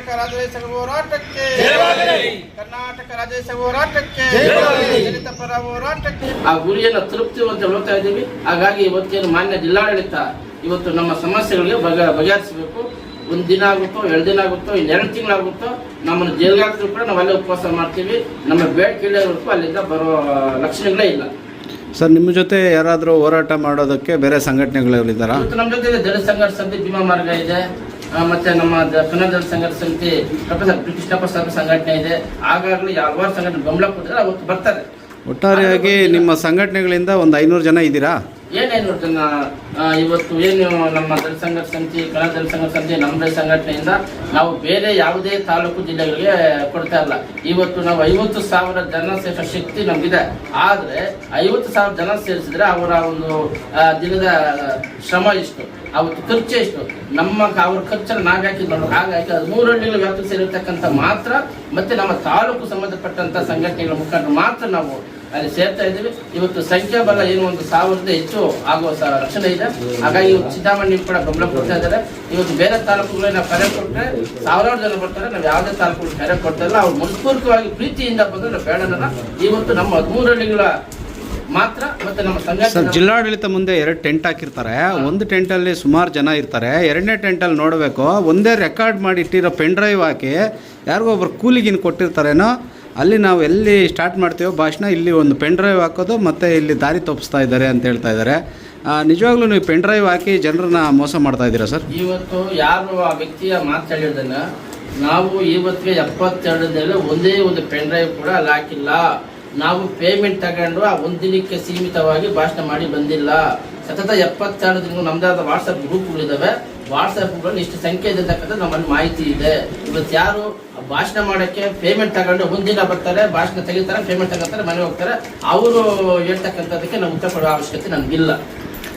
ಕರ್ನಾಟಕ ರಾಜ್ಯೋತ್ಸವ ಹೋರಾಟಕ್ಕೆ ಕರ್ನಾಟಕ ರಾಜ್ಯೋತ್ಸವ ಹೋರಾಟಕ್ಕೆ ದಲಿತ ಪರ ಹೋರಾಟಕ್ಕೆ ಆ ಗುರಿಯನ್ನು ತಲುಪ್ತೀವಂತ ಹೇಳ್ತಾ ಇದ್ದೀವಿ. ಹಾಗಾಗಿ ಇವತ್ತೇನು ಮಾನ್ಯ ಜಿಲ್ಲಾಡಳಿತ ಇವತ್ತು ನಮ್ಮ ಸಮಸ್ಯೆಗಳಿಗೆ ಬಗೆಹರಿಸಬೇಕು. ಒಂದು ದಿನ ಆಗುತ್ತೋ, 2 ದಿನ ಆಗುತ್ತೋ, 2 ತಿಂಗಳಾಗುತ್ತೋ, ನಮ್ಮನ್ನು ಜೈಲ್ಗೆ ಹಾಕಿದ್ರು ಕೂಡ ನಾವು ಅಲ್ಲೇ ಉಪವಾಸ ಮಾಡ್ತೀವಿ. ನಮ್ಮ ಬೇಡಿಕೆ ಇಳಿಯೋವರೆಗೂ ಅಲ್ಲಿಂದ ಬರೋ ಲಕ್ಷಣಗಳೇ ಇಲ್ಲ. ಸರ್, ನಿಮ್ಮ ಜೊತೆ ಯಾರಾದರೂ ಹೋರಾಟ ಮಾಡೋದಕ್ಕೆ ಬೇರೆ ಸಂಘಟನೆಗಳಿದ್ದಾರಾ? ನಮ್ಮ ಜೊತೆ ದಲಿತ ಸಂಘರ್ಷ ಸಮಿತಿ ಭೀಮಾ ಮಾರ್ಗ ಇದೆ, ಮತ್ತೆ ನಮ್ಮ ಕನ್ನಡ ದಲಿತ ಸಂಘರ್ಷ ಸಮಿತಿ ಪ್ರೊಫೆಸರ್ ಕೃಷ್ಣಪ್ಪ ಸರ್ ಸಂಘಟನೆ ಇದೆ. ಆಗಾಗಲೇ ಹಲವಾರು ಸಂಘಟನೆ ಬೆಂಬಲ ಕೊಟ್ಟಿದ್ರೆ ಅವತ್ತು ಬರ್ತಾರೆ. ಒಟ್ಟಾರೆಯಾಗಿ ನಿಮ್ಮ ಸಂಘಟನೆಗಳಿಂದ ಒಂದು 500 ಜನ ಇದ್ದೀರಾ? ಏನೇನು ಜನ ಇವತ್ತು ಏನು ನಮ್ಮ ದಲಿತ ಸಂಘರ್ಷ ಸಮಿತಿ, ಕನ್ನಡ ದಲಿತ ಸಂಘರ್ಷ ಸಮಿತಿ, ನಮ್ಮ ಸಂಘಟನೆಯಿಂದ ನಾವು ಬೇರೆ ಯಾವುದೇ ತಾಲೂಕು ಜಿಲ್ಲೆಗಳಿಗೆ ಕೊಡ್ತಾ ಇಲ್ಲ. ಇವತ್ತು ನಾವು 50,000 ಜನ ಸೇರಿಸೋ ಶಕ್ತಿ ನಮಗಿದೆ. ಆದರೆ 50,000 ಜನ ಸೇರಿಸಿದ್ರೆ ಅವರ ಒಂದು ದಿನದ ಶ್ರಮ ಇಷ್ಟು, ಅವತ್ತು ಖರ್ಚು ಎಷ್ಟು, ಅವ್ರ ಖರ್ಚನ್ನು ನಾವೇ ಹಾಕಿದ್ ಹಾಗಾಗಿ 13 ಹಳ್ಳಿಗಳ ವ್ಯಾಪ್ತಿ ಸೇರಿರ್ತಕ್ಕಂಥ ಮಾತ್ರ ಮತ್ತೆ ನಮ್ಮ ತಾಲೂಕು ಸಂಬಂಧಪಟ್ಟಂತ ಸಂಘಟನೆಗಳ ಮುಖಂಡರು ಮಾತ್ರ ನಾವು ಅಲ್ಲಿ ಸೇರ್ತಾ ಇದ್ದೀವಿ. ಇವತ್ತು ಸಂಖ್ಯಾಬಲ ಏನು 1,000 ಹೆಚ್ಚು ಆಗುವ ಲಕ್ಷಣ ಇದೆ. ಹಾಗಾಗಿ ಇವತ್ತು ಸಿದ್ದಾಮಣಿ ಕೂಡ ಬೆಂಬಲ ಕೊಡ್ತಾ ಇದ್ದಾರೆ. ಇವತ್ತು ಬೇರೆ ತಾಲೂಕುಗಳಿಗೆ ನಾವು ಕರೆ ಕೊಟ್ಟರೆ 1,000 ಜನ ಬರ್ತಾರೆ. ನಾವು ಯಾವುದೇ ತಾಲೂಕುಗಳಿಗೆ ಕರೆ ಕೊಡ್ತಾ ಇಲ್ಲ. ಅವ್ರು ಮನಸ್ಪೂರ್ವಕವಾಗಿ ಪ್ರೀತಿಯಿಂದ ಬಂದ್ರೆ ನಾವು ಬೇಡನಲ್ಲ. ಇವತ್ತು ನಮ್ಮ 13 ಹಳ್ಳಿಗಳ ಮಾತ್ರ ಮತ್ತೆ ನಮ್ಮ ಸಂಘಟನೆ ಜಿಲ್ಲಾಡಳಿತ ಮುಂದೆ 2 ಟೆಂಟ್ ಹಾಕಿರ್ತಾರೆ. ಒಂದು ಟೆಂಟಲ್ಲಿ ಸುಮಾರು ಜನ ಇರ್ತಾರೆ. 2ನೇ ಟೆಂಟಲ್ಲಿ ನೋಡಬೇಕು, ಒಂದೇ ರೆಕಾರ್ಡ್ ಮಾಡಿ ಇಟ್ಟಿರೋ ಪೆನ್ ಡ್ರೈವ್ ಹಾಕಿ ಯಾರಿಗೋ ಒಬ್ರು ಕೂಲಿಗಿನ ಕೊಟ್ಟಿರ್ತಾರೇನೋ, ಅಲ್ಲಿ ನಾವು ಎಲ್ಲಿ ಸ್ಟಾರ್ಟ್ ಮಾಡ್ತೀವೋ ಭಾಷಣ ಇಲ್ಲಿ ಒಂದು ಪೆನ್ ಡ್ರೈವ್ ಹಾಕೋದು ಮತ್ತು ಇಲ್ಲಿ ದಾರಿ ತಪ್ಪಿಸ್ತಾ ಇದ್ದಾರೆ ಅಂತ ಹೇಳ್ತಾ ಇದ್ದಾರೆ. ನಿಜವಾಗ್ಲೂ ನೀವು ಪೆನ್ ಡ್ರೈವ್ ಹಾಕಿ ಜನರನ್ನ ಮೋಸ ಮಾಡ್ತಾ ಇದ್ದೀರಾ ಸರ್? ಇವತ್ತು ಯಾರು ಆ ವ್ಯಕ್ತಿಯ ಮಾತಾಡಿದ್ದನ್ನ ನಾವು ಇವತ್ತಿಗೆ 72 ಒಂದೇ ಒಂದು ಪೆನ್ ಡ್ರೈವ್ ಕೂಡ ಅಲ್ಲಿ ಹಾಕಿಲ್ಲ. ನಾವು ಪೇಮೆಂಟ್ ತಗೊಂಡು ಆ ಒಂದು ದಿನಕ್ಕೆ ಸೀಮಿತವಾಗಿ ಭಾಷಣ ಮಾಡಿ ಬಂದಿಲ್ಲ. ಸತತ 72 ದಿನಗಳು ನಮ್ದಾದ ವಾಟ್ಸಪ್ ಗ್ರೂಪ್ಗಳಿದ್ದಾವೆ. ವಾಟ್ಸಪ್ಗಳಲ್ಲಿ ಇಷ್ಟು ಸಂಖ್ಯೆ ಇದೆ ಅಂತಕ್ಕಂಥ ನಮ್ಮಲ್ಲಿ ಮಾಹಿತಿ ಇದೆ. ಇವತ್ತು ಯಾರು ಭಾಷಣ ಮಾಡೋಕ್ಕೆ ಪೇಮೆಂಟ್ ತಗೊಂಡು ಒಂದಿನ ಬರ್ತಾರೆ, ಭಾಷಣ ತೆಗಿತಾರೆ, ಪೇಮೆಂಟ್ ತಗೋತಾರೆ, ಮನೆ ಹೋಗ್ತಾರೆ, ಅವರು ಹೇಳ್ತಕ್ಕಂಥದ್ದಕ್ಕೆ ನಾವು ಉತ್ತರ ಕೊಡುವ ಅವಶ್ಯಕತೆ ನಮಗಿಲ್ಲ.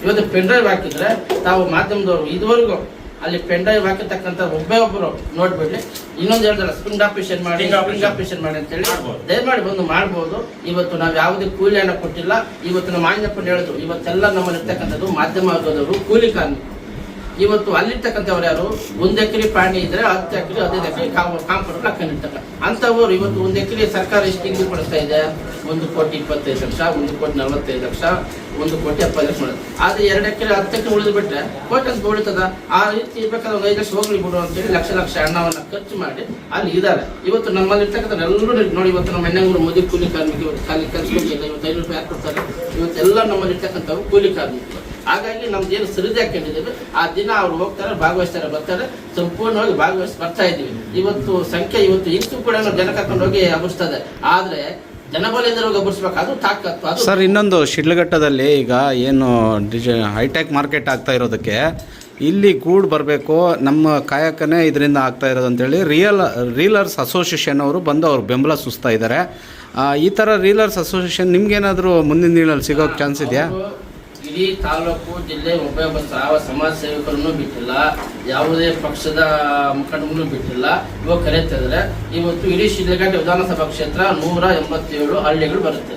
ಇವತ್ತು ಪೆನ್ ಡ್ರೈವ್ ಹಾಕಿದ್ರೆ ತಾವು ಮಾಧ್ಯಮದವರು ಇದುವರೆಗೂ ಅಲ್ಲಿ ಪೆನ್ ಡ್ರೈವ್ ಹಾಕಿರ್ತಕ್ಕಂಥ ಒಬ್ಬರು ನೋಡ್ಬಿಡ್ಲಿ, ಇನ್ನೊಂದು ಹೇಳಿದ್ರೆ ಸ್ಪ್ರಿಂಗ್ ಆಪರೇಷನ್ ಮಾಡಿ ಅಂತೇಳಿ ದಯಮಾಡಿ ಬಂದು ಮಾಡ್ಬೋದು. ಇವತ್ತು ನಾವು ಯಾವುದೇ ಕೂಲಿ ಹಣ ಕೊಟ್ಟಿಲ್ಲ. ಇವತ್ತು ನಮ್ಮ ಮಾನ್ಯಪ್ಪನ ಹೇಳಿದ್ರು, ಇವತ್ತೆಲ್ಲ ನಮ್ಮಲ್ಲಿ ಇರ್ತಕ್ಕಂಥದ್ದು ಮಾಧ್ಯಮ ವರ್ಗದವರು ಕೂಲಿ ಕಾರ್ಮಿಕರು. ಇವತ್ತು ಅಲ್ಲಿರ್ತಕ್ಕಂಥವ್ರು ಯಾರು 1 ಎಕರೆ ಪ್ರಾಣಿ ಇದ್ರೆ 10 ಎಕರೆ 15 ಎಕರೆ ಕಾಂಪೌಂಡ್ ಹಾಕೊಂಡಿರ್ತಾರೆ. ಅಂಥವ್ರು ಇವತ್ತು 1 ಎಕರೆ ಸರ್ಕಾರ ಎಷ್ಟು ನಿಗದಿ ಪಡಿಸ್ತಾ ಇದೆ? 1,25,00,000, 1,45,00,000, 1,70,00,000 ಮಾಡೋದು. ಆದರೆ 2 ಎಕರೆ 10 ಎಕರೆ ಉಳಿದು ಬಿಟ್ರೆ ಕೋಟಿ ಅಂತ ಉಳಿತದ. ಆ ರೀತಿ ಇರ್ಬೇಕಾದ್ರೆ 1 5 ಲಕ್ಷ ಹೋಗ್ಲಿ ಬಿಡು ಅಂತೇಳಿ ಲಕ್ಷ ಹಣವನ್ನು ಖರ್ಚು ಮಾಡಿ ಅಲ್ಲಿ ಇದ್ದಾರೆ. ಇವತ್ತು ನಮ್ಮಲ್ಲಿ ಇರ್ತಕ್ಕಂಥ ಎಲ್ಲರೂ ನೋಡಿ, ಇವತ್ತು ನಮ್ಮ ಹೆಣ್ಣಂಗೂರು ಮದುವೆ ಕೂಲಿ ಕಾರ್ಮಿಕ ಇವತ್ತು ಖಾಲಿ ಕಲಿಸ್ಕೊಂಡಿಲ್ಲ. ಇವತ್ತು 500 ರೂಪಾಯಿ ಯಾಕೆ ಕೊಡ್ತಾರೆ? ಇವತ್ತೆಲ್ಲ ನಮ್ಮಲ್ಲಿ ಇರ್ತಕ್ಕಂಥವ್ರು ಕೂಲಿ ಕಾರ್ಮಿಕರು. ಹಾಗಾಗಿ ನಮ್ದೇನು ಸರಿದಿ ಹಾಕೊಂಡಿದ್ದೀವಿ ಆ ದಿನ ಅವ್ರು ಹೋಗ್ತಾರೆ, ಭಾಗವಹಿಸ್ತಾರೆ, ಬರ್ತಾರೆ, ಸಂಪೂರ್ಣವಾಗಿ ಭಾಗವಹಿಸಿ ಬರ್ತಾ ಇದ್ದೀವಿ. ಇವತ್ತು ಸಂಖ್ಯೆ ಇವತ್ತು ಇಂಟು ಕೂಡ ಜನ ಕರ್ಕೊಂಡು ಹೋಗಿ ಹಬ್ಬಿಸ್ತದೆ. ಆದರೆ ಜನಬಲದಿಂದರೋಗಿ ಹಬ್ಬಿಸ್ಬೇಕು, ಅದು ತಾಕತ್ತು. ಅದು ಸರ್, ಇನ್ನೊಂದು ಶಿಡ್ಲಘಟ್ಟದಲ್ಲಿ ಈಗ ಏನು ಹೈಟೆಕ್ ಮಾರ್ಕೆಟ್ ಆಗ್ತಾ ಇರೋದಕ್ಕೆ ಇಲ್ಲಿ ಗೂಡು ಬರಬೇಕು, ನಮ್ಮ ಕಾಯಕನೇ ಇದರಿಂದ ಆಗ್ತಾ ಇರೋದು ಅಂತೇಳಿ ರೀಲರ್ಸ್ ಅಸೋಸಿಯೇಷನ್ ಅವರು ಬಂದು ಅವ್ರು ಬೆಂಬಲ ಸೂಸ್ತಾ ಇದ್ದಾರೆ. ಈ ಥರ ರೀಲರ್ಸ್ ಅಸೋಸಿಯೇಷನ್ ನಿಮ್ಗೇನಾದರೂ ಮುಂದಿನ ದಿನದಲ್ಲಿ ಸಿಗೋಕ್ಕೆ ಚಾನ್ಸ್ ಇದೆಯಾ? ಇಡೀ ತಾಲೂಕು ಜಿಲ್ಲೆ ಒಬ್ಬ ಸಮಾಜ ಸೇವಕರನ್ನು ಬಿಟ್ಟಿಲ್ಲ, ಯಾವುದೇ ಪಕ್ಷದ ಮುಖಂಡರನ್ನು ಬಿಟ್ಟಿಲ್ಲ. ಇವಾಗ ಕರೆತಿದ್ರೆ ಇವತ್ತು ಇಡೀ ಶಿಡ್ಲಘಟ್ಟ ವಿಧಾನಸಭಾ ಕ್ಷೇತ್ರ 187 ಹಳ್ಳಿಗಳು ಬರುತ್ತೆ.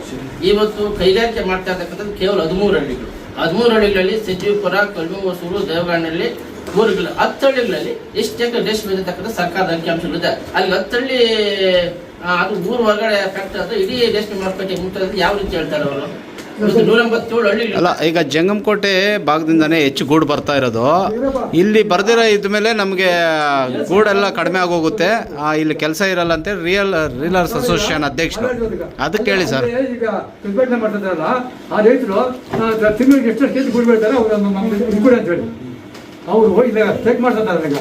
ಇವತ್ತು ಕೈಗಾರಿಕೆ ಮಾಡ್ತಾ ಇರ್ತಕ್ಕಂಥದ್ದು ಕೇವಲ 13 ಹಳ್ಳಿಗಳು. 13 ಹಳ್ಳಿಗಳಲ್ಲಿ ಸಚಿವಪುರ, ಕಲ್ಮೂಸೂರು, ದೇವಗಣ್ಣಹಳ್ಳಿ, 10 ಹಳ್ಳಿಗಳಲ್ಲಿ ಎಷ್ಟು ಎಕರೆ ರೇಷ್ಮೆ ಇರತಕ್ಕಂಥ ಸರ್ಕಾರದ ಅಂಕಿಅಂಶಗಳಿದೆ. ಅಲ್ಲಿ 10 ಹಳ್ಳಿ ಅದು ಊರು ಹೊರಗಡೆ ಫ್ಯಾಕ್ಟರಿ ಅದು ಇಡೀ ರೇಷ್ಮೆ ಮಾರುಕಟ್ಟೆ ಮುಟ್ಟೋದು ಯಾವ ರೀತಿ ಹೇಳ್ತಾರೆ ಅವರು? ಅಲ್ಲ, ಈಗ ಜಂಗಮಕೋಟೆ ಭಾಗದಿಂದಾನೇ ಹೆಚ್ಚು ಗೂಡು ಬರ್ತಾ ಇರೋದು. ಇಲ್ಲಿ ಬರ್ದಿರೋ ಇದ್ಮೇಲೆ ನಮಗೆ ಗೂಡೆಲ್ಲ ಕಡಿಮೆ ಆಗೋಗುತ್ತೆ, ಇಲ್ಲಿ ಕೆಲಸ ಇರಲ್ಲ ಅಂತ ರೀಲರ್ಸ್ ಅಸೋಸಿಯೇಷನ್ ಅಧ್ಯಕ್ಷರು ಅದಕ್ಕೆ ಹೇಳಿ ಸರ್. ಈಗ ಪ್ರತಿಭಟನೆ ಮಾಡ್ತಿದ್ದಾರಲ್ಲ ಆ ರೈತರು ತಿಂಗಳಿಗೆ ಎಷ್ಟು ಕೆಜಿ ಗೂಡು ಬೆಳಿತಾರೆ ಅವ್ರು ಅಂತ ಹೇಳಿ ಅವರು ಇಲ್ಲ ಚೆಕ್ ಮಾಡ್ತಿದ್ದಾರೆ. ಈಗ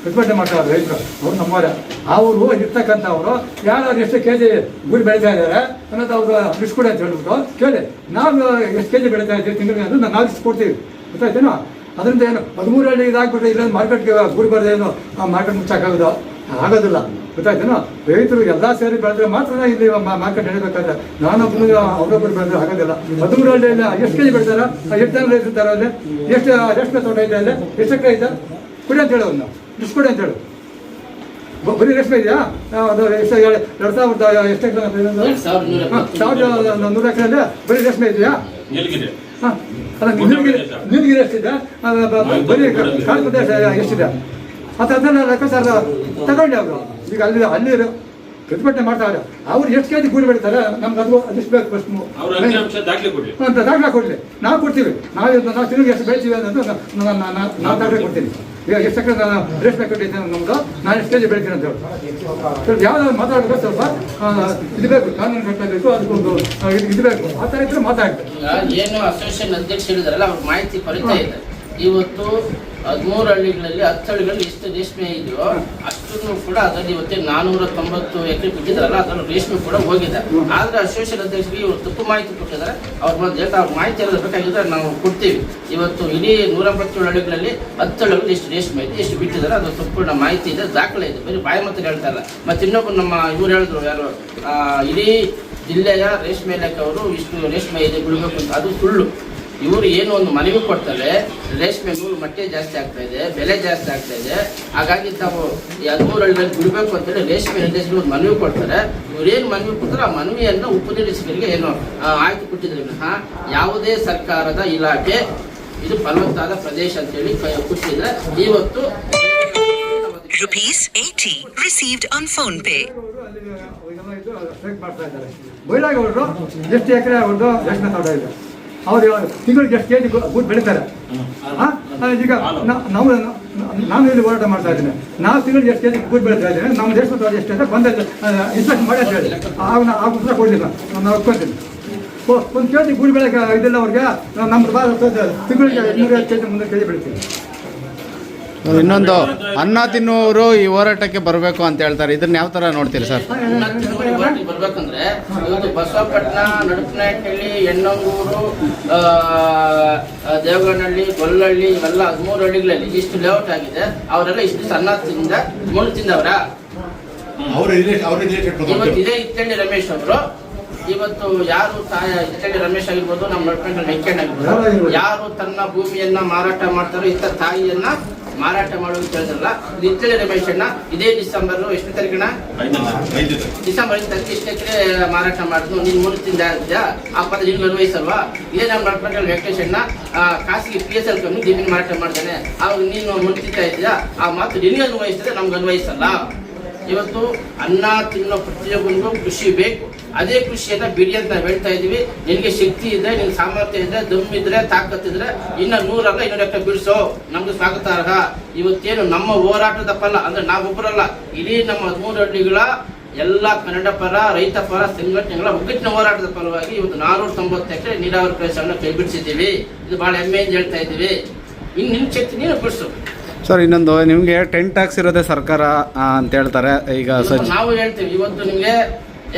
ಪ್ರತಿಭಟನೆ ಮಾಡ್ತಾರೆ ರೈತರು, ಅವ್ರು ನಮ್ಮವರೇ. ಅವರು ಇರ್ತಕ್ಕಂಥವ್ರು ಯಾರು ಎಷ್ಟು ಕೆ ಜಿ ಗೂಡು ಬೆಳೀತಾ ಇದ್ದಾರೆ ಅನ್ನೋದು ಅವರು ಲಿಸ್ಟ್ ಕೊಡಿ ಅಂತ ಹೇಳ್ಬಿಟ್ಟು ಕೇಳಿ, ನಾವು ಎಷ್ಟು ಕೆ ಜಿ ಬೆಳೀತಾ ಇದ್ದೀವಿ ತಿಂಗಳಿಗೆ ಅಂದ್ರೆ ನಾವು ಲಿಸ್ಟ್ ಕೊಡ್ತೀವಿ. ಗೊತ್ತಾಯ್ತೇನೋ? ಅದರಿಂದ ಏನು 13 ಹಳ್ಳಿ ಇದಾಗ್ಬಿಟ್ರೆ ಇಲ್ಲ ಮಾರ್ಕೆಟ್ಗೆ ಗೂಡು ಬರದೇನು ಮಾರ್ಕೆಟ್ ಮುಚ್ಚಾಕಾಗೋದು ಆಗೋದಿಲ್ಲ. ಗೊತ್ತಾಯ್ತೇನೋ? ರೈತರು ಎಲ್ಲ ಸೇರಿ ಬೆಳೆದ್ರೆ ಮಾತ್ರ ಇಲ್ಲಿ ಮಾರ್ಕೆಟ್ ನಡೀಬೇಕಾದ್ರೆ ನಾನೊಬ್ಬರು ಅವರೊಬ್ಬರು ಬೆಳೆದ್ರೆ ಆಗೋದಿಲ್ಲ. 13 ಹಳ್ಳಿಯಲ್ಲಿ ಎಷ್ಟು ಕೆ ಜಿ ಬೆಳಿತಾರೆ? ಎಷ್ಟು ಜನ ರೈತರು ಇರ್ತಾರೆ ಅಲ್ಲಿ? ಎಷ್ಟು ರೇಷ್ಮೆ ತೋಟ ಇದೆ ಅಲ್ಲಿ? ಎಷ್ಟು ಎಕರೆ ಇದೆ? ಕೊಡಿ ಅಂತ ಹೇಳೋದು ನಾವು ಲಿಸ್ಟ್ ಕೊಡಿ ಅಂತ ಹೇಳು. ಬರೀ ರೇಷ್ಮೆ ಇದೆಯಾ? ಅದು ಎಷ್ಟು 2,000 ಎಷ್ಟು ಎಕರೆ? 1,100 ಎಕರೆಯಲ್ಲಿ ಬರೀ ರೇಷ್ಮೆ ಇದೆಯಾ? ಹಾಂ, ಅಲ್ಲ ನೀಲಗಿರಿ ಎಷ್ಟಿದೆ? ಬರೀ ಕಾಡು ಪ್ರದೇಶ ಎಷ್ಟಿದೆ? ಅದನ್ನೆಲ್ಲ ಲೆಕ್ಕಾಚಾರ ತಗೊಂಡು ಅವರು ಈಗ ಅಲ್ಲಿ ಪ್ರತಿಭಟನೆ ಮಾಡ್ತಾರೆ. ಅವ್ರು ಎಷ್ಟು ಕೆಜಿ ಗೂಡು ಬೆಳಿತಾರೆ ನಮ್ಗೆ ಅದು ಅದಿಷ್ಟು ಬೇಕು ಫಸ್ಟ್ ಅಂತ ದಾಖಲೆ ಕೊಡಲಿ, ನಾವು ಕೊಡ್ತೀವಿ. ನಾವು ತಿರುಗಿ ಎಷ್ಟು ಬೆಳಿತೀವಿ ಅನ್ನೋದು ನಾವು ದಾಖಲೆ ಕೊಡ್ತೀನಿ. ಈಗ ಎಷ್ಟು ಎಕರೆ ನಾನು ರೇಷ್ಮೆ ಕಟ್ಟಿದ್ದೀನಿ ನಮ್ಮದು, ನಾನು ಎಷ್ಟು ಕೆಜಿ ಬೆಳಿತೀನಿ ಅಂತ ಹೇಳಿ ಯಾವ್ದಾದ್ರು ಮಾತಾಡಬೇಕು. ಸ್ವಲ್ಪ ಇದು ಬೇಕು, ಕಾನೂನು ಕಟ್ಟಬೇಕು, ಅದಕ್ಕೊಂದು ಇದು ಬೇಕು. ಆ ಥರ ಇದ್ರೆ ಮಾತಾಡ್ತಾರೆ. ಏನು ಅಸೋಸಿಯೇಷನ್ ಅಧ್ಯಕ್ಷ ಹೇಳಿದಾರಲ್ಲ ಅವ್ರ ಮಾಹಿತಿ ಕೊರತೆ ಇದೆ. ಇವತ್ತು 13 ಹಳ್ಳಿಗಳಲ್ಲಿ 10 ಹಳ್ಳಿಗಳಲ್ಲಿ ಎಷ್ಟು ರೇಷ್ಮೆ ಇದೆಯೋ ಅಷ್ಟನ್ನು ಕೂಡ ಅದರಲ್ಲಿ ಇವತ್ತೇ 490 ಎಕರೆ ಬಿಟ್ಟಿದಾರಲ್ಲ ಅದರಲ್ಲಿ ರೇಷ್ಮೆ ಕೂಡ ಹೋಗಿದೆ. ಆದ್ರೆ ಅಸೋಸಿಯೇಷನ್ ಅಧ್ಯಕ್ಷರಿಗೆ ಇವರು ತಪ್ಪು ಮಾಹಿತಿ ಕೊಟ್ಟಿದ್ದಾರೆ. ಅವ್ರ ಬಂದು ಅವ್ರ ಮಾಹಿತಿ ಎಲ್ಲ ಬೇಕಾಗಿದ್ರೆ ನಾವು ಕೊಡ್ತೀವಿ. ಇವತ್ತು ಇಡೀ 187 ಹಳ್ಳಿಗಳಲ್ಲಿ 10 ಹಳ್ಳಿಗಳಲ್ಲಿ ಎಷ್ಟು ರೇಷ್ಮೆ ಇದೆ, ಎಷ್ಟು ಬಿಟ್ಟಿದ್ದಾರೆ, ಅದು ಸಂಪೂರ್ಣ ಮಾಹಿತಿ ಇದೆ, ದಾಖಲೆ ಇದೆ. ಬರೀ ಬಾಯಿ ಮಾತ್ರ ಹೇಳ್ತಾ ಇಲ್ಲ. ಮತ್ತೆ ಇನ್ನೊಬ್ಬರು ನಮ್ಮ ಇವ್ರು ಹೇಳಿದ್ರು, ಯಾರು ಇಡೀ ಜಿಲ್ಲೆಯ ರೇಷ್ಮೆ ಇಲಾಖೆ ಅವರು ಇಷ್ಟು ರೇಷ್ಮೆ ಇದೆ ಬಿಡಬೇಕು ಅಂತ, ಅದು ಸುಳ್ಳು. ಇವರು ಏನು ಒಂದು ಮನವಿ ಕೊಡ್ತಾರೆ, ರೇಷ್ಮೆ ನೂಲು ಮಟ್ಟೆ ಜಾಸ್ತಿ ಆಗ್ತಾ ಇದೆ, ಬೆಲೆ ಜಾಸ್ತಿ ಆಗ್ತಾ ಇದೆ, ಹಾಗಾಗಿ ತಾವು 13 ಹಳ್ಳಿಯಲ್ಲಿ ಬಿಡಬೇಕು ಅಂತೇಳಿ ರೇಷ್ಮೆ ನಿರ್ದೇಶಕರು ಒಂದು ಮನವಿ ಕೊಡ್ತಾರೆ. ಇವ್ರೇನು ಮನವಿ ಕೊಡ್ತಾರೆ ಆ ಮನವಿಯನ್ನು ಉಪನಿರೀಕ್ಷಕರಿಗೆ ಏನು ಆಯ್ಕೆ ಕೊಟ್ಟಿದ್ರೆ ಯಾವುದೇ ಸರ್ಕಾರದ ಇಲಾಖೆ ಇದು ಫಲವತ್ತಾದ ಪ್ರದೇಶ ಅಂತೇಳಿ ಕೊಟ್ಟಿದ್ರೆ ಇವತ್ತು ₹80 received on phone pay. ಬೈಲಾಗ ಅವರು ಎಷ್ಟು ಎಕರೆ ಅವ್ರದ್ದು ರೇಷ್ಮೆ ತೋಟ ಇದೆ, ಅವ್ರು ತಿಂಗಳಿಗೆ ಎಷ್ಟು ಕೆಜಿ ಗೂಡು ಬೆಳೀತಾರೆ. ಈಗ ನಾನು ಇಲ್ಲಿ ಹೋರಾಟ ಮಾಡ್ತಾ ಇದ್ದೀನಿ, ನಾವು ತಿಂಗಳಿಗೆ ಎಷ್ಟು ಕೆಜಿ ಗೂಡು ಬೆಳೀತಾ ಇದ್ದೀನಿ, ನಮ್ಮ ರೇಷ್ಮೆ ತೋಟ ಎಷ್ಟು ಅಂತ ಬಂದ ಇನ್ಸ್ಪೆಕ್ಟ್ ಮಾಡಿ ಅಂತ ಹೇಳಿ ಆ ಉತ್ತರ ಕೊಡಲಿಲ್ಲ, ನಾನು ಒಪ್ಕೊತೀನಿ. ಒಂದು ಕೆಜಿ ಗೂಡು ಬೆಳಗ್ಗೆ ಇದಿಲ್ಲ ಅವ್ರಿಗೆ, ನಮ್ಮ ತಿಂಗಳಿಗೆ 250 ಕೆಜಿ 300 ಕೆಜಿ ಬೆಳಿತೀವಿ. ಇನ್ನೊಂದು ಅನ್ನ ತಿನ್ನುವವರು ಈ ಹೋರಾಟಕ್ಕೆ ಬರಬೇಕು ಅಂತ ಹೇಳ್ತಾರೆ. ಇದನ್ನ ಯಾವ ತರ ನೋಡ್ತೀರಿ ಸರ್? ಬರ್ಬೇಕಂದ್ರೆ ಇವತ್ತು ಬಸವಪಟ್ಟಣ, ನಡುಪನಹಳ್ಳಿ, ಹೆಣ್ಣಂಗೂರು, ದೇವಗನಹಳ್ಳಿ, ಗೊಲ್ಲಹಳ್ಳಿ ಇವೆಲ್ಲ 13 ಹಳ್ಳಿಗಳಲ್ಲಿ ಇಷ್ಟು ಲೇಔಟ್ ಆಗಿದೆ. ಅವರೆಲ್ಲ ಇಷ್ಟು ಅನ್ನ ತಿಂದ ಮಣ್ಣು ತಿಂದವರ. ಇವತ್ತು ಇದೇ ಇತ್ತಳ್ಳಿ ರಮೇಶ್ ಅವರು, ಇವತ್ತು ಯಾರು ಇತ್ತಳ್ಳಿ ರಮೇಶ್ ಆಗಿರ್ಬೋದು, ನಮ್ಮ ನಡುಪನಹಳ್ಳಿ ವೆಂಕಣ್ಣ ಆಗಿರ್ಬೋದು, ಯಾರು ತನ್ನ ಭೂಮಿಯನ್ನ ಮಾರಾಟ ಮಾಡ್ತಾರೋ ಇತ್ತ ತಾಯಿಯನ್ನ ಮಾರಾಟ ಮಾಡೋದು ಹೇಳಿದ್ರಲ್ಲ, ಇತ್ತಳ್ಳಿ ರಮೇಶಣ್ಣ ಇದೇ ಡಿಸೆಂಬರ್ ಎಷ್ಟು ತಾರೀಕಿನ ಡಿಸೆಂಬರ್ 5 ತಾರೀಕು ಎಷ್ಟು ಎಕರೆ ಮಾರಾಟ ಮಾಡಿದ್ನು, ನೀನು ಮುನ್ನು ತಿಂದ ಆ ಪದ ನಿನ್ಗೆ ಅನ್ವಯಿಸಲ್ವಾ? ಇದೇ ನಮ್ಮ ನಡುಪನಹಳ್ಳಿ ವೆಂಕಟೇಶಣ್ಣ ಖಾಸಗಿ PSL ಕಂಪ್ನಿ ಜಮೀನು ಮಾರಾಟ ಮಾಡ್ತಾನೆ, ಅವಾಗ ನೀನು ಮುನ್ನು ತಿಂತಾ ಇದ್ದೀಯಾ, ಆ ಮಾತು ನಿನಗೆ ಅನ್ವಯಿಸ್ತದೆ, ನಮ್ಗೆ ಅನ್ವಯಿಸಲ್ಲ. ಇವತ್ತು ಅನ್ನ ತಿನ್ನೋ ಪ್ರತಿಯೊಬ್ಬನಿಗೂ ಕೃಷಿ ಬೇಕು. ಅದೇ ಕೃಷಿಯನ್ನ ಬಿಡಿ ಅಂತ ನಾವು ಹೇಳ್ತಾ ಇದೀವಿ. ನಿನಗೆ ಶಕ್ತಿ ಇದ್ರೆ, ನಿನ್ ಸಾಮರ್ಥ್ಯ ಇದ್ರೆ, ದಮ್ಮಿದ್ರೆ, ತಾಕತ್ತಿದ್ರೆ ಇನ್ನ 100 ಅಲ್ಲ 200 ಎಕರೆ ಬಿಡಿಸೋ, ನಮ್ಗೆ ಸ್ವಾಗತ ಅರ್ಹ. ಇವತ್ತೇನು ನಮ್ಮ ಹೋರಾಟದ ಫಲ ಅಂದ್ರೆ ನಾವೊಬ್ಬರಲ್ಲ, ಇಡೀ ನಮ್ಮ 13 ಹಳ್ಳಿಗಳ ಎಲ್ಲ ಕನ್ನಡ ಪರ, ರೈತ ಪರ ಸಂಘಟನೆಗಳ ಒಗ್ಗಟ್ಟಿನ ಹೋರಾಟದ ಫಲವಾಗಿ ಇವತ್ತು 490 ಎಕರೆ ನೀರಾವರಿ ಪ್ರದೇಶವನ್ನು ಕೈ ಬಿಡಿಸಿದ್ದೀವಿ. ಇದು ಬಹಳ ಹೆಮ್ಮೆಯಿಂದ ಹೇಳ್ತಾ ಇದ್ದೀವಿ. ಇನ್ನು ನಿನ್ ಶಕ್ತಿ ನೀನು ಬಿಡಿಸು. ಸರ್ ಇನ್ನೊಂದು, ನಿಮಗೆ ಟೆಂಟ್ ಹಾಕ್ಸಿರೋದೇ ಸರ್ಕಾರ ಅಂತ ಹೇಳ್ತಾರೆ. ಈಗ ನಾವು ಹೇಳ್ತೀವಿ ಇವತ್ತು ನಿಮ್ಗೆ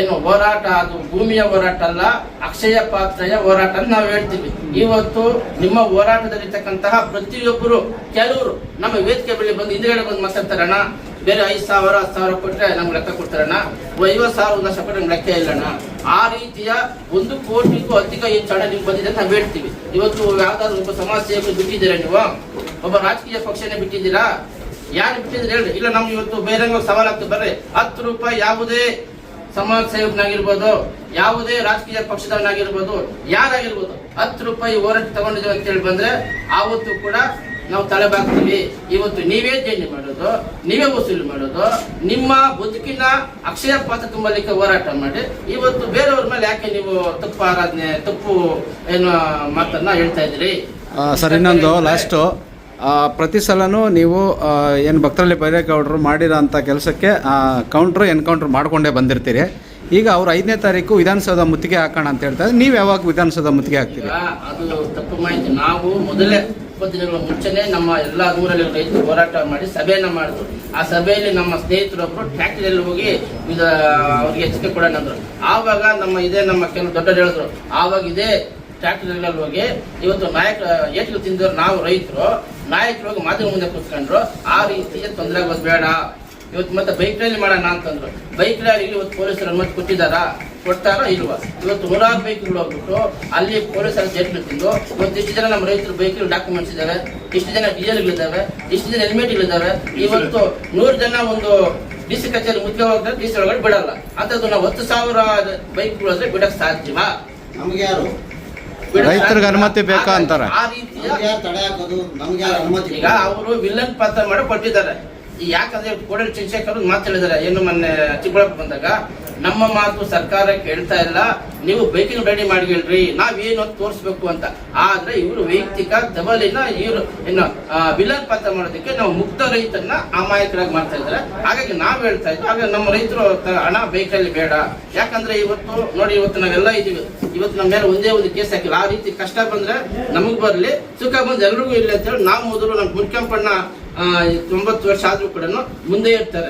ಏನು ಹೋರಾಟ, ಅದು ಭೂಮಿಯ ಹೋರಾಟ ಅಲ್ಲ, ಅಕ್ಷಯ ಪಾತ್ರೆಯ ಹೋರಾಟ ಅಂತ ನಾವು ಹೇಳ್ತೀವಿ. ಇವತ್ತು ನಿಮ್ಮ ಹೋರಾಟದಲ್ಲಿರ್ತಕ್ಕಂತಹ ಪ್ರತಿಯೊಬ್ಬರು, ಕೆಲವರು ನಮ್ಮ ವೇದಿಕೆ ಬಳಿ ಬಂದು ಹಿಂದ್ಗಡೆ ಬಂದು ಮಾತಾಡ್ತಾರಣ್ಣ, ಬೇರೆ 5,000 10,000 ಕೊಟ್ಟರೆ ನಮ್ಗೆ ಲೆಕ್ಕ ಕೊಡ್ತಾರಣ್ಣ, 50,000 1 ಲಕ್ಷ ಕೊಟ್ಟರೆ ನಮ್ಗೆ ಲೆಕ್ಕ ಇಲ್ಲಣ್ಣ. ಆ ರೀತಿಯ 1 ಕೋಟಿಗೂ ಅಧಿಕ ಹೆಚ್ಚು ಹಣ ನಿಮ್ಗೆ ಬಂದಿದೆ ಅಂತ ನಾವು ಹೇಳ್ತೀವಿ. ಇವತ್ತು ಯಾವ್ದಾದ್ರು ಒಬ್ಬ ಸಮಾಜ ಸೇವಕರು ಬಿಟ್ಟಿದ್ದೀರಾ, ನೀವು ಒಬ್ಬ ರಾಜಕೀಯ ಪಕ್ಷನೇ ಬಿಟ್ಟಿದ್ದೀರಾ? ಯಾರು ಬಿಟ್ಟಿದ್ರೆ ಹೇಳ್ರಿ. ಇಲ್ಲ ನಮ್ಗೆ ಇವತ್ತು ಬಹಿರಂಗ ಸವಾಲಾಗ್ತದೆ, ಬರ್ರಿ ₹10 ಯಾವುದೇ ಸಮಾಜ ಸೇವಕನಾಗಿರ್ಬೋದು, ಯಾವುದೇ ರಾಜಕೀಯ ಪಕ್ಷದವನಾಗಿರ್ಬೋದು, ಯಾರಾಗಿರ್ಬೋದು, ₹10 ಹೋರಾಟ ತಗೊಂಡಿದ್ದೀವಿ ಅಂತೇಳಿ ಬಂದ್ರೆ ಆವತ್ತು ಕೂಡ ನಾವು ತಲೆಬಾಗ್ತೀವಿ. ಇವತ್ತು ನೀವೇ ಜೈನಿ ಮಾಡೋದು, ನೀವೇ ವಸೂಲಿ ಮಾಡೋದು, ನಿಮ್ಮ ಬದುಕಿನ ಅಕ್ಷಯ ಪಾತ್ರ ತುಂಬಲಿಕ್ಕೆ ಹೋರಾಟ ಮಾಡಿ ಇವತ್ತು ಬೇರೆಯವ್ರ ಮೇಲೆ ಯಾಕೆ ನೀವು ತಪ್ಪು ಆರಾಧನೆ, ತಪ್ಪು ಏನು ಮಾತನ್ನ ಹೇಳ್ತಾ ಇದ್ದೀರಿ? ಸರ್ ಇನ್ನೊಂದು ಲಾಸ್ಟು, ಪ್ರತಿ ಸಲನೂ ನೀವು ಏನು ಭಕ್ತರಳ್ಳಿ ಬೈರೇಗೌಡರು ಮಾಡಿರೋ ಅಂಥ ಕೆಲಸಕ್ಕೆ ಎನ್ಕೌಂಟ್ರ್ ಮಾಡಿಕೊಂಡೇ ಬಂದಿರ್ತೀರಿ. ಈಗ ಅವ್ರು 5ನೇ ತಾರೀಕು ವಿಧಾನಸೌಧ ಮುತ್ತಿಗೆ ಹಾಕೋಣ ಅಂತ ಹೇಳ್ತಾರೆ. ನೀವು ಯಾವಾಗ ವಿಧಾನಸೌಧ ಮುತ್ತಿಗೆ ಹಾಕ್ತೀರಿ? ಅದು ತಪ್ಪು ಮಾಹಿತಿ. ನಾವು ಮೊದಲೇ 20 ದಿನಗಳ ಮುಂಚೆನೆ ನಮ್ಮ ಎಲ್ಲ 100 ರೈತರು ಹೋರಾಟ ಮಾಡಿ ಸಭೆಯನ್ನ ಮಾಡಿದ್ರು. ಆ ಸಭೆಯಲ್ಲಿ ನಮ್ಮ ಸ್ನೇಹಿತರೊಬ್ಬರು ಟ್ಯಾಕ್ಟರಿಯಲ್ಲಿ ಹೋಗಿ ಅವ್ರಿಗೆ ಎಚ್ಚರಿಕೆ ಕೊಡೋಣ ಅಂದ್ರು. ಆವಾಗ ನಮ್ಮ ಕೆಲವು ದೊಡ್ಡರು ಹೇಳಿದ್ರು, ಆವಾಗ ಇದೇ ಟ್ಯಾಕ್ಟರಿಗಳಲ್ಲಿ ಹೋಗಿ ಇವತ್ತು ಏಟಿಗೆ ತಿಂದವರು ನಾವು ರೈತರು, ನಾಯಕರು ಹೋಗಿ ಮಾಧ್ಯಮ ಮುಂದೆ ಕೂತ್ಕೊಂಡ್ರು. ಆ ರೀತಿಯ ತೊಂದರೆ ಆಗೋದು ಬೇಡ, ಇವತ್ತು ಮತ್ತೆ ಬೈಕ್ ರ್ಯಾಲಿ ಮಾಡೋಣ ಅಂತಂದ್ರು. ಬೈಕ್ ರ್ಯಾಲಿಗೆ ಇವತ್ತು ಪೊಲೀಸರು ಅನುಮತಿ ಕೊಡ್ತಾರಾ ಇಲ್ವಾ? ಇವತ್ತು 100 ಬೈಕ್ಗಳು ಹೋಗ್ಬಿಟ್ಟು ಅಲ್ಲಿ ಪೊಲೀಸರ ಜೇಟ್ಲು ತಿಂದು ಇವತ್ತು ಇಷ್ಟು ಜನ ನಮ್ಮ ರೈತರು ಬೈಕ್ಗಳು ಡಾಕ್ಯುಮೆಂಟ್ಸ್ ಇದಾವೆ, ಇಷ್ಟು ಜನ ಡೀಸೆಲ್ಗಳಿದ್ದಾವೆ, ಇಷ್ಟು ಜನ ಹೆಲ್ಮೆಟ್ಗಳಿದ್ದಾವೆ. ಇವತ್ತು 100 ಜನ ಒಂದು DC ಕಚೇರಿ ಮುಖ್ಯ ಹೋಗ್ತಾರೆ, DC ಒಳಗಡೆ ಬಿಡಲ್ಲ. ಅಂತದ್ದು ನಾವು 10,000 ಬೈಕ್ಗಳು ಅಂದ್ರೆ ಬಿಡಕ್ ಸಾಧ್ಯವ? ನಮ್ಗೆ ಯಾರು ರೈತರಿಗೆ ಅನುಮತಿ ಬೇಕಾ ಅಂತಾರೆ. ಆ ರೀತಿಯ ಈಗ ಅವರು ವಿಲನ್ ಪಾತ್ರ ಮಾಡಿ ಕೊಟ್ಟಿದ್ದಾರೆ. ಯಾಕಂದ್ರೆ ಕೋಡಲ್ ಚಂದ್ರಶೇಖರ್ ಮಾತಾಡಿದ್ದಾರೆ ಏನು ಮೊನ್ನೆ ಚಿಕ್ಕಬಳ್ಳಾಪುರ ಬಂದಾಗ ನಮ್ಮ ಮಾತು ಸರ್ಕಾರ ಕೇಳ್ತಾ ಇಲ್ಲ, ನೀವು ಬೈಕಿಂಗ್ ರೆಡಿ ಮಾಡಿ ಹೇಳ್ರಿ, ನಾವೇನು ತೋರಿಸ್ಬೇಕು ಅಂತ. ಆದ್ರೆ ಇವರು ವೈಯಕ್ತಿಕ ದಬಲಿನ ಇವರು ಏನು ವಿಲನ್ ಪಾತ್ರ ಮಾಡೋದಕ್ಕೆ ನಾವು ಮುಕ್ತ ರೈತರನ್ನ ಅಮಾಯಕರಾಗಿ ಮಾಡ್ತಾ ಇದ್ದಾರೆ. ಹಾಗಾಗಿ ನಾವ್ ಹೇಳ್ತಾ ಇದ್ವಿ, ಹಾಗಾಗಿ ನಮ್ಮ ರೈತರು ಹಣ ಬೇಕಲ್ಲಿ ಬೇಡ. ಯಾಕಂದ್ರೆ ಇವತ್ತು ನೋಡಿ, ಇವತ್ತು ನಾವೆಲ್ಲ ಇದೀವಿ, ಇವತ್ತು ನಮ್ಮ ಮೇಲೆ ಒಂದೇ ಒಂದು ಕೇಸ್ ಹಾಕಿಲ್ಲ. ಆ ರೀತಿ ಕಷ್ಟ ಬಂದ್ರೆ ನಮಗ್ ಬರ್ಲಿ, ಸುಖ ಬಂದ್ರೆ ಎಲ್ರಿಗೂ ಇಲ್ಲ ಅಂತ ಹೇಳಿ ನಾವು ಮೊದಲು ನಮ್ಮ ಮುನ್ಕಂಪಣ್ಣ 90 ವರ್ಷ ಆದ್ರೂ ಕೂಡ ಮುಂದೆ ಇರ್ತಾರೆ.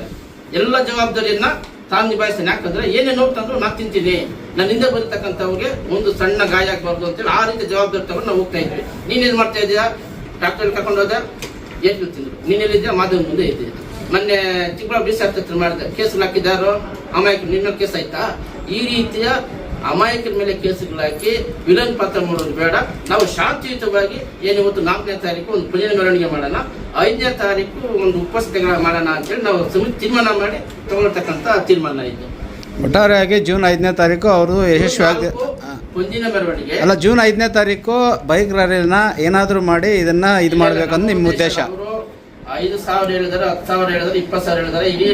ಎಲ್ಲ ಜವಾಬ್ದಾರಿಯನ್ನ ತಾನು ನಿಭಾಯಿಸ್ತಾನೆ. ಯಾಕಂದ್ರೆ ಏನೇ ನೋವು ತಂದ್ರು ನಾನು ತಿಂತೀನಿ, ನನ್ನ ಹಿಂದೆ ಬರತಕ್ಕಂಥವ್ರಿಗೆ ಒಂದು ಸಣ್ಣ ಗಾಯ ಆಗಬಾರ್ದು ಅಂತೇಳಿ ಆ ರೀತಿ ಜವಾಬ್ದಾರಿ ತಗೊಂಡು ನಾವು ಹೋಗ್ತಾ ಇದ್ವಿ. ನೀನೇನ್ ಮಾಡ್ತಾ ಇದೀಯಾ, ಡಾಕ್ಟರ್ ಕರ್ಕೊಂಡು ಹೋದ, ಏನು ತಿಂದ್ರು, ನೀನೆಲ್ಲಿದ್ಯಾ, ಮಾಧ್ಯಮ ಮುಂದೆ ಇದ್ದೀಯ. ಮೊನ್ನೆ ಚಿಕ್ಕಬಳ್ಳಾಪುರ BC ಮಾಡಿದೆ, ಕೇಸ್ ಹಾಕಿದಾರೋ ಅಮಾಯಕರು, ನಿನ್ನ ಕೇಸ್ ಆಯ್ತಾ? ಈ ರೀತಿಯ ಅಮಾಯಕರ ಮೇಲೆ ಕೇಸುಗಳಾಕಿ ವಿಲನ್ ಪಾತ್ರ ಮಾಡೋದು ಬೇಡ. ನಾವು ಶಾಂತಿಯುತವಾಗಿ ಏನು ಇವತ್ತು 4ನೇ ತಾರೀಕು ಒಂದು ಪುಣ್ಯ ಮೆರವಣಿಗೆ ಮಾಡೋಣ, 5ನೇ ತಾರೀಕು ಒಂದು ಉಪಸ್ಥಿತಿಗಳ ಮಾಡೋಣ ಅಂತೇಳಿ ನಾವು ತೀರ್ಮಾನ ಮಾಡಿ ತಗೊಳ್ತಕ್ಕಂಥ ತೀರ್ಮಾನ ಇದ್ದು. ಒಟ್ಟಾರೆಯಾಗಿ ಜೂನ್ 5ನೇ ತಾರೀಕು ಅವರು ಯಶಸ್ವಿಯಾಗಿ ಮುಂದಿನ ಮೆರವಣಿಗೆ ಅಲ್ಲ, ಜೂನ್ 5ನೇ ತಾರೀಕು ಬೈಕ್ ರ್ಯಾಲಿನ ಏನಾದರೂ ಮಾಡಿ ಇದನ್ನ ಇದು ಮಾಡ್ಬೇಕಂತ ನಿಮ್ಮ ಉದ್ದೇಶ. 5,000 ಹೇಳಿದಾರೆ, 10,000 ಹೇಳಿದಾರೆ, 20,000 ಹೇಳಿದಾರೆ. ಇಡೀ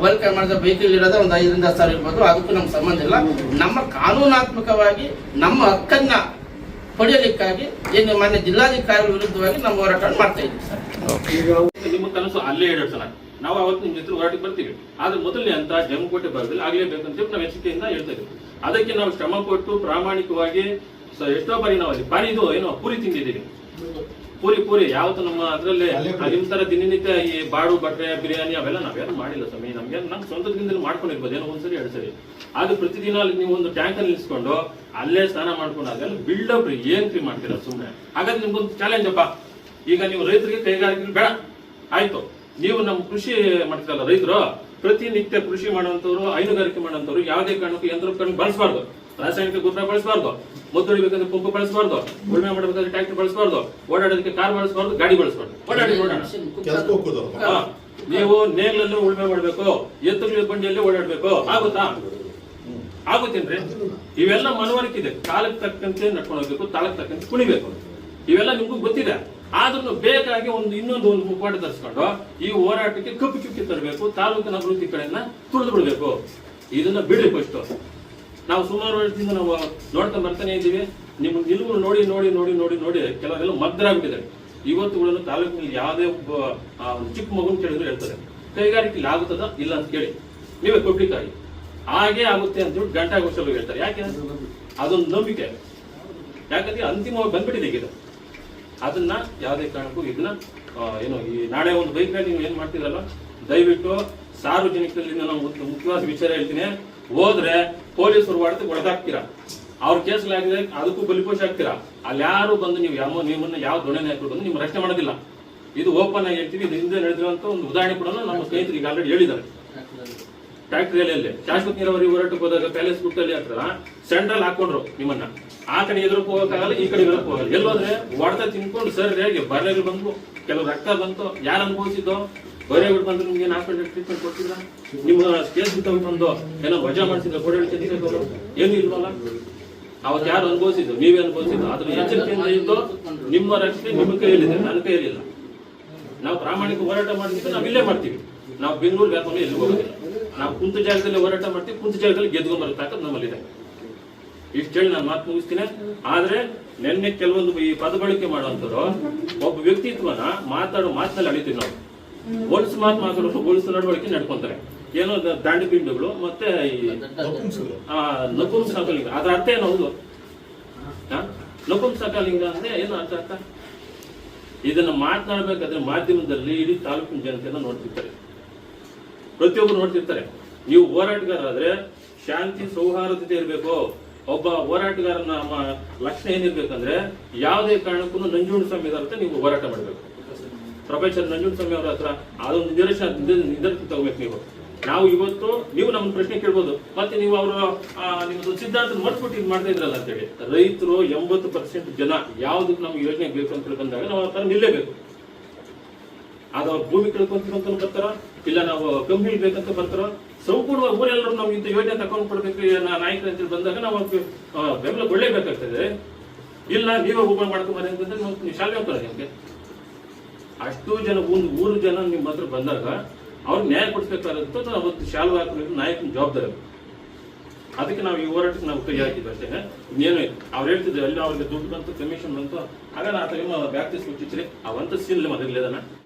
ವೆಲ್ಕಮ್ ಮಾಡಿದ ಬೈಕಲ್ಲಿ ಇರೋದ ಒಂದು 5ರಿಂದ 10,000 ಇರ್ಬೋದು. ಅದಕ್ಕೂ ನಮ್ಗೆ ಸಂಬಂಧ ಇಲ್ಲ. ನಮ್ಮ ಕಾನೂನಾತ್ಮಕವಾಗಿ ನಮ್ಮ ಹಕ್ಕನ್ನ ಪಡೆಯಲಿಕ್ಕಾಗಿ ಏನು ಮಾನ್ಯ ಜಿಲ್ಲಾಧಿಕಾರಿಗಳ ವಿರುದ್ಧವಾಗಿ ನಮ್ಮ ಹೋರಾಟ ಮಾಡ್ತಾ ಇದ್ದೀವಿ ಸರ್. ನಿಮ್ಮ ಕನಸು ಅಲ್ಲೇ ಈಡೇರಿಸೋಣ. ನಾವು ಅವತ್ತು ನಿಮ್ಮ ಜೊತೆ ಹೋರಾಟಕ್ಕೆ ಬರ್ತೀವಿ. ಆದ್ರೆ ಮೊದಲನೇ ಅಂತ ಜಮ್ಮಕೋಟೆ ಭಾಗದಲ್ಲಿ ಆಗ್ಲೇಬೇಕಂತ ನಾವು ಎಚ್ಚರಿಕೆಯಿಂದ ಹೇಳ್ತಾ ಇದ್ದೀವಿ. ಅದಕ್ಕೆ ನಾವು ಶ್ರಮ ಕೊಟ್ಟು ಪ್ರಾಮಾಣಿಕವಾಗಿ ಎಷ್ಟೋ ಬಾರಿ ನಾವು ಅಲ್ಲಿ ಬಾರಿ ಇದು ಏನೋ ಪೂರಿ ತಿಂದಿದ್ದೀವಿ. ಪೂರಿ ಯಾವತ್ತು ನಮ್ಮ ಅದರಲ್ಲಿ ನಿಮ್ ತರ ದಿನನಿತ್ಯ ಈ ಬಾಡು ಬಟ್ರೆ ಬಿರಿಯಾನಿ ಅವೆಲ್ಲ ನಾವ್ಯಾರು ಮಾಡಿಲ್ಲ ಸ್ವಾಮಿ. ನಮ್ಗೆ ನಮ್ ಸ್ವಂತದಿಂದ ಮಾಡ್ಕೊಂಡಿರ್ಬೋದು, ಏನೋ ಒಂದ್ಸರಿ 2 ಸರಿ. ಆದ್ರೆ ಪ್ರತಿದಿನ ಅಲ್ಲಿ ನೀವು ಒಂದು ಟ್ಯಾಂಕ್ ಅಲ್ಲಿ ನಿಲ್ಸ್ಕೊಂಡು ಅಲ್ಲೇ ಸ್ನಾನ ಮಾಡ್ಕೊಂಡು ಅದೆಲ್ಲ ಬಿಲ್ಡಪ್ ಏನ್ ಕ್ರೀಮ್ ಮಾಡ್ತೀರಾ ಸುಮ್ಮನೆ. ಹಾಗಾದ್ರೆ ನಿಮ್ಗೊಂದು ಚಾಲೆಂಜ್ ಅಪ್ಪ. ಈಗ ನೀವು ರೈತರಿಗೆ ಕೈಗಾರಿಕೆ ಬೇಡ ಆಯ್ತು, ನೀವು ನಮ್ಮ ಕೃಷಿ ಮಾಡ್ತೀರಲ್ಲ ರೈತರು, ಪ್ರತಿನಿತ್ಯ ಕೃಷಿ ಮಾಡುವಂತವ್ರು, ಹೈನುಗಾರಿಕೆ ಮಾಡುವಂತವ್ರು ಯಾವುದೇ ಕಾರಣಕ್ಕೂ ಯಂತ್ರೋಪಕರಣ ಬಳಸಬಾರ್ದು, ರಾಸಾಯನಿಕ ಗೊಬ್ಬರ ಬಳಸಬಾರ್ದು, ಮದ್ದು ಹೊಡಿಬೇಕಾದ್ರೆ ಪಂಪ್ ಬಳಸಬಾರ್ದು, ಉಳುಮೆ ಮಾಡಬೇಕಾದ್ರೆ ಟ್ರ್ಯಾಕ್ಟರ್ ಬಳಸಬಾರ್ದು, ಓಡಾಡೋದಕ್ಕೆ ಕಾರ್ ಬಳಸಬಾರ್ದು, ಗಾಡಿ ಬಳಸಬಾರ್ದು. ನೀವು ನೇಗ್ಲಲ್ಲೂ ಉಳುಮೆ ಮಾಡ್ಬೇಕು, ಎತ್ತುಗಳ ಬಂಡಿಯಲ್ಲಿ ಓಡಾಡ್ಬೇಕು. ಆಗುತ್ತಾ? ಆಗುತ್ತೇನ್ರಿ? ಇವೆಲ್ಲ ಮನವರಿಕೆ ಇದೆ. ಕಾಲಕ್ಕೆ ತಕ್ಕಂತೆ ನಡ್ಕೊಂಡು ಹೋಗ್ಬೇಕು, ತಾಳಕ್ಕೆ ತಕ್ಕಂತೆ ಕುಣಿಬೇಕು. ಇವೆಲ್ಲ ನಿಮ್ಗೂ ಗೊತ್ತಿದೆ. ಆದ್ರೂ ಬೇಕಾಗಿ ಇನ್ನೊಂದು ಮುಖವಾಡ ತರಿಸ್ಕೊಂಡು ಈ ಹೋರಾಟಕ್ಕೆ ಕಪ್ಪು ಚುಕ್ಕಿ ತರಬೇಕು, ತಾಲೂಕಿನ ಅಭಿವೃದ್ಧಿ ಕಡೆಯನ್ನ ತುಳಿದು ಬಿಡಬೇಕು. ಇದನ್ನ ಬಿಡ್ರಿ ಫಸ್ಟ್. ನಾವು ಸುಮಾರು ವರ್ಷದಿಂದ ನಾವು ನೋಡ್ತಾ ಬರ್ತಾನೆ ಇದ್ದೀವಿ. ನಿಮ್ಮ ನಿಲುವು ನೋಡಿ ನೋಡಿ ನೋಡಿ ನೋಡಿ ನೋಡಿ ಕೆಲವರೆಲ್ಲ ಮಗ್ಧರಾಗ್ಬಿಟ್ಟಿದ್ದಾರೆ. ಇವತ್ತುಗಳನ್ನು ತಾಲೂಕಿನಲ್ಲಿ ಯಾವುದೇ ಒಬ್ಬ ಚಿಕ್ಕ ಮಗುನ ಕೇಳಿದ್ರು ಹೇಳ್ತಾರೆ, ಕೈಗಾರಿಕೆ ಆಗುತ್ತದ ಇಲ್ಲ ಅಂತ ಕೇಳಿ ನೀವೇ ಕೊಡ್ಲಿಕ್ಕಾಗಿ ಹಾಗೆ ಆಗುತ್ತೆ ಅಂತ ಹೇಳಿ ಗಂಟಾಗೋಷ್ಠಿಯಲ್ಲಿ ಹೇಳ್ತಾರೆ. ಯಾಕೆ? ಅದೊಂದು ನಂಬಿಕೆ. ಯಾಕಂದ್ರೆ ಅಂತಿಮವಾಗಿ ಬಂದ್ಬಿಟ್ಟಿದೆ ಈಗ. ಅದನ್ನ ಯಾವುದೇ ಕಾರಣಕ್ಕೂ ಇದನ್ನ ಏನು ಈ ನಾಳೆ ಒಂದು ಬೈಕ್ ನಲ್ಲಿ ನೀವು ಏನ್ ಮಾಡ್ತಿದ್ರಲ್ಲ, ದಯವಿಟ್ಟು ಸಾರ್ವಜನಿಕರಲ್ಲಿ ನಾವು ಮುಖ್ಯವಾದ ವಿಚಾರ ಹೇಳ್ತೀನಿ. ಹೋದ್ರೆ ಪೊಲೀಸರು ಹೊಡೆದಾಕ್ತೀರಾ, ಅವ್ರ ಕೇಸ್ಗಳಾಗಿದೆ ಅದಕ್ಕೂ ಬಲಿಪೋಷ ಆಗ್ತೀರಾ. ಅಲ್ಲಿ ಯಾರು ಬಂದು ನಿಮ್ಮನ್ನ ಯಾವ ದೊಣ್ಣೆ ನಾಯಕರು ಬಂದು ನಿಮ್ಮ ರಕ್ಷಣೆ ಮಾಡೋದಿಲ್ಲ. ಇದು ಓಪನ್ ಆಗಿ ಹೇಳ್ತೀವಿ. ಇದು ಹಿಂದೆ ನಡೆದಿರುವಂತ ಒಂದು ಉದಾಹರಣೆ ಕೂಡ ನಮ್ಮ ಸ್ನೇಹಿತರಿಗೆ ಆಲ್ರೆಡಿ ಹೇಳಿದ್ದಾರೆ. ಫ್ಯಾಕ್ಟರಿಯಲ್ಲಿ ಶಾಶ್ವತ ನೀರಾವರಿ ಹೋರಾಟಕ್ಕೆ ಹೋದಾಗ ಪ್ಯಾಲೇಸ್ ಗುಟ್ಟಲ್ಲಿ ಹತ್ರ ಸೆಂಟ್ರಲ್ ಹಾಕೊಂಡ್ರು ನಿಮ್ಮನ್ನ. ಆ ಕಡೆ ಎದುರಕ್ಕೆ ಹೋಗಕ್ಕಾಗಲ್ಲ, ಈ ಕಡೆ ಎದುರಕ್ಕೆ ಹೋಗಲ್ಲ. ಎಲ್ಲೋದ್ರೆ ಹೊಡೆತ ತಿನ್ಕೊಂಡು ಸರ್ ಹೇಗೆ ಬರಲೆಗಳು ಬಂದು ಕೆಲವು ರಕ್ತ ಬಂತು. ಯಾರು ಅನುಭವಿಸಿದ್ದೋ ಬರೆಗಳು ಬಂದು ನಿಮ್ಗೆ ಏನು ಹಾಸ್ಪಿಟಲ್ ಟ್ರೀಟ್ಮೆಂಟ್ ಕೊಡ್ತಿದ್ರ? ನಿಮ್ಮ ಕೇಸ್ ಬಂದು ಏನೋ ವಜಾ ಮಾಡಿಸಿದ್ರು ಕೊಡಲಿ ಚಂದ್ರಶೇಖರ್ ಏನು ಇಲ್ವಲ್ಲ. ಅವತ್ತು ಯಾರು ಅನುಭವಿಸಿದ್ದು? ನೀವೇ ಅನುಭವಿಸಿದ್ದು. ಅದ್ರ ಎಚ್ಚರಿಕೆಯಿಂದ ಇದ್ದು ನಿಮ್ಮ ರಕ್ಷಣೆ ನಿಮ್ಮ ಕೈಯಲ್ಲಿದೆ, ನನ್ನ ಕೈಯಲ್ಲಿಲ್ಲ. ನಾವು ಪ್ರಾಮಾಣಿಕ ಹೋರಾಟ ಮಾಡಿದ್ರೆ ನಾವು ಇಲ್ಲೇ ಮಾಡ್ತೀವಿ. ನಾವು ಬೆಂಗಳೂರು ವ್ಯಾಪಾರ ಎಲ್ಲಿ ಹೋಗೋದಿಲ್ಲ. ನಾವು ಕುಂತ ಜಾಗದಲ್ಲಿ ಹೋರಾಟ ಮಾಡ್ತೀವಿ, ಕುಂತ ಜಾಗದಲ್ಲಿ ಗೆದ್ಕೊಂಡ್ ಬರತಾಕದ್ ನಮ್ಮಲ್ಲಿದೆ. ಇಷ್ಟು ಹೇಳಿ ನಾನು ಮಾತು ಮುಗಿಸ್ತೀನಿ. ಆದ್ರೆ ನಿನ್ನೆ ಕೆಲವೊಂದು ಈ ಪದ ಬಳಕೆ ಮಾಡುವಂತರು ಒಬ್ಬ ವ್ಯಕ್ತಿತ್ವನ ಮಾತಾಡೋ ಮಾತಿನಲ್ಲಿ ಅಳಿತೀವಿ ನಾವು. ಹೊಲಸು ಮಾತಾಡೋರು ಹೊಲಸು ನಡವಳಿಕೆ ನಡ್ಕೊಂತಾರೆ. ಏನೋ ದಾಂಡಿ ಪಿಂಡುಗಳು ಮತ್ತೆ ಈ ನಪುಂಸಕಲಿಂಗ. ಅದ್ರ ಅರ್ಥ ಏನು? ಹೌದು, ನಪುಂಸಕಲಿಂಗ ಅಂದ್ರೆ ಏನು ಅರ್ಥ? ಇದನ್ನ ಮಾತನಾಡ್ಬೇಕಾದ್ರೆ ಮಾಧ್ಯಮದಲ್ಲಿ ಇಡೀ ತಾಲೂಕಿನ ಜನತೆಯನ್ನ ನೋಡ್ತಿರ್ತಾರೆ, ಪ್ರತಿಯೊಬ್ಬರು ನೋಡ್ತಿರ್ತಾರೆ. ನೀವು ಹೋರಾಟಗಾರಾದ್ರೆ ಶಾಂತಿ ಸೌಹಾರ್ದತೆ ಇರಬೇಕು. ಒಬ್ಬ ಹೋರಾಟಗಾರನ ಲಕ್ಷಣ ಏನಿರ್ಬೇಕಂದ್ರೆ ಯಾವುದೇ ಕಾರಣಕ್ಕೂ ನಂಜುಂಡಸ್ವಾಮಿ ಹತ್ರ ನೀವು ಹೋರಾಟ ಮಾಡಬೇಕು. ಪ್ರೊಫೆಸರ್ ನಂಜುಂಡಸ್ವಾಮಿ ಅವರ ಹತ್ರ ಅದೊಂದು ನಿರ್ಧಾರ ತಗೋಬೇಕು ನೀವು. ನಾವು ಇವತ್ತು ನೀವು ನಮ್ಮನ್ನ ಪ್ರಶ್ನೆ ಕೇಳ್ಬೋದು, ಮತ್ತೆ ನೀವು ಅವರು ನಿಮ್ಮದು ಸಿದ್ಧಾಂತ ಮರ್ತ್ಬಿಟ್ಟು ಇದು ಮಾಡ್ತಾ ಇದ್ರಲ್ಲ ಅಂತೇಳಿ. ರೈತರು 80% ಜನ ಯಾವ್ದಕ್ಕೆ ನಮ್ಗೆ ಯೋಜನೆ ಬೇಕು ಅಂತ ಬಂದಾಗ ನಾವು ಆ ತರ ನಿಲ್ಲೇಬೇಕು. ಅದು ಅವ್ರ ಭೂಮಿ ಕಳ್ಕೊಂತೀವಂತ ಬರ್ತಾರ, ಇಲ್ಲ ನಾವು ಕಂಪ್ನಿ ಬೇಕಂತ ಬರ್ತಾರ. ಸಂಪೂರ್ಣವಾಗಿ ಊರೆಲ್ಲರೂ ನಾವು ಇಂಥ ಯೋಜನೆ ತಗೊಂಡು ಕೊಡ್ಬೇಕು ನಾಯಕರು ಅಂತೇಳಿ ಬಂದಾಗ ನಾವು ಬೆಂಬಲ ಕೊಡ್ಲೇಬೇಕಾಗ್ತದೆ. ಇಲ್ಲ ನೀವೇ ಉಪ ಮಾಡ್ಕೊಂಬರಿ ಅಂತಂದ್ರೆ ನಾವು ಶಾಲೆ ಹೋಗ್ತಾರೆ ನಿಮ್ಗೆ. ಅಷ್ಟು ಜನ ಒಂದು 3 ಜನ ನಿಮ್ಮ ಹತ್ರ ಬಂದಾಗ ಅವ್ರಿಗೆ ನ್ಯಾಯ ಕೊಡಿಸ್ಬೇಕಾಗುತ್ತೆ. ಅವತ್ತು ಶಾಲ್ವ ಹಾಕಬೇಕು, ನಾಯಕನ ಜವಾಬ್ದಾರಿ. ಅದಕ್ಕೆ ನಾವು ಈ ಹೋರಾಟಕ್ಕೆ ನಾವು ಕೈ ಹಾಕಿದ್ವಿ ಅಷ್ಟೇ. ಇನ್ನೇನು ಅವ್ರು ಹೇಳ್ತಿದ್ರು ಅಲ್ಲಿ ಅವ್ರಿಗೆ ದುಡ್ಡು ಬಂತು, ಕಮಿಷನ್ ಬಂತು, ಆಗ ಆ ಟೈಮ್ ವ್ಯಾಪ್ತಿ ಸೂಚಿಸ್ರಿ ಅವಂತ ಸೀನ್ ಮೊದಲೇದನ